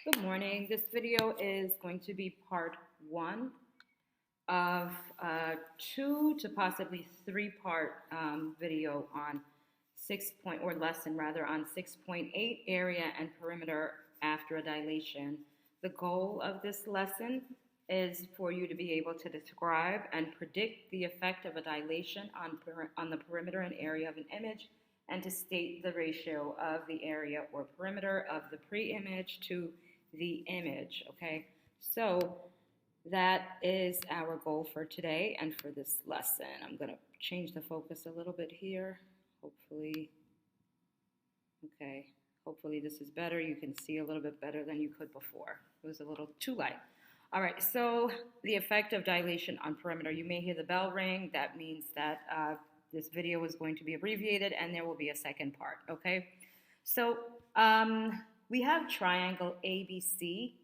Good morning. This video is going to be part one of two to possibly three-part video on 6 point or lesson rather on 6.8 area and perimeter after a dilation. The goal of this lesson is for you to be able to describe and predict the effect of a dilation on the perimeter and area of an image, and to state the ratio of the area or perimeter of the pre-image to the image. Okay, so that is our goal for today and for this lesson. I'm going to change the focus a little bit here. Hopefully this is better. You can see a little bit better than you could before. It was a little too light. All right, so the effect of dilation on perimeter. You may hear the bell ring. That means that this video is going to be abbreviated and there will be a second part, okay? So we have triangle ABC,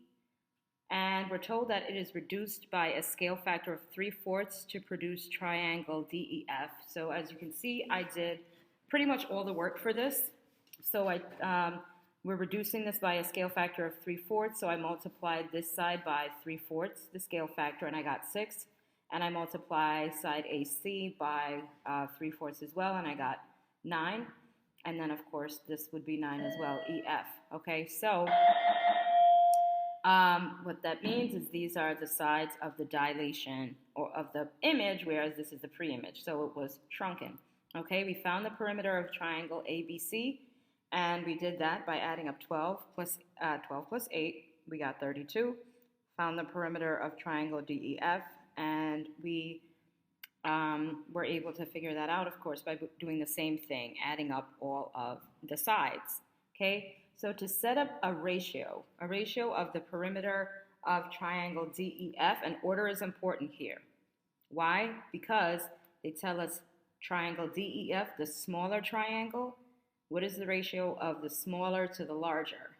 and we're told that it is reduced by a scale factor of 3/4 to produce triangle DEF. So as you can see, I did pretty much all the work for this. So we're reducing this by a scale factor of 3/4, so I multiplied this side by 3/4, the scale factor, and I got 6. And I multiply side AC by 3/4 as well, and I got 9. And then, of course, this would be 9 as well, EF. Okay, so what that means is these are the sides of the dilation or of the image, whereas this is the pre-image, so it was shrunken. Okay, we found the perimeter of triangle ABC, and we did that by adding up 12 plus 8. We got 32. Found the perimeter of triangle DEF, and we were able to figure that out, of course, by doing the same thing, adding up all of the sides. Okay, so to set up a ratio of the perimeter of triangle DEF, an order is important here. Why? Because they tell us triangle DEF, the smaller triangle, what is the ratio of the smaller to the larger?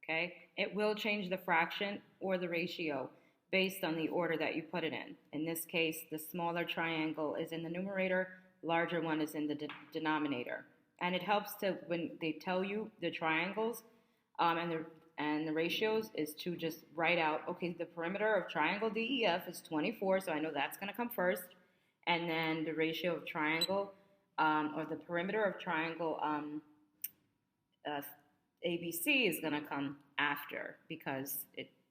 Okay, it will change the fraction or the ratio based on the order that you put it in. In this case, the smaller triangle is in the numerator, larger one is in the denominator. And it helps to, when they tell you the triangles and the ratios, is to just write out, okay, the perimeter of triangle DEF is 24, so I know that's going to come first. And then the ratio of triangle, or the perimeter of triangle ABC is going to come after, because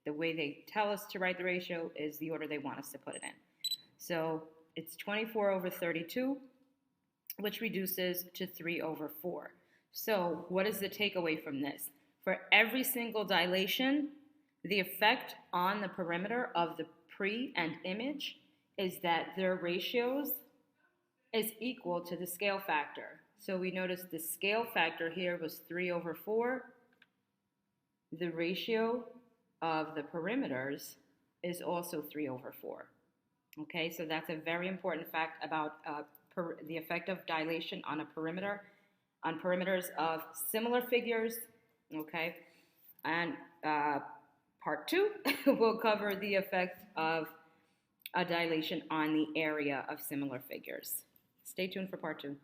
the way they tell us to write the ratio is the order they want us to put it in. So it's 24 over 32, which reduces to 3 over 4. So what is the takeaway from this? For every single dilation, the effect on the perimeter of the pre and image is that their ratios is equal to the scale factor. So we notice the scale factor here was 3 over 4. The ratio of the perimeters is also 3 over 4. Okay, so that's a very important fact about the effect of dilation on a perimeter, on perimeters of similar figures. Okay, and part 2 will cover the effect of a dilation on the area of similar figures. Stay tuned for part 2.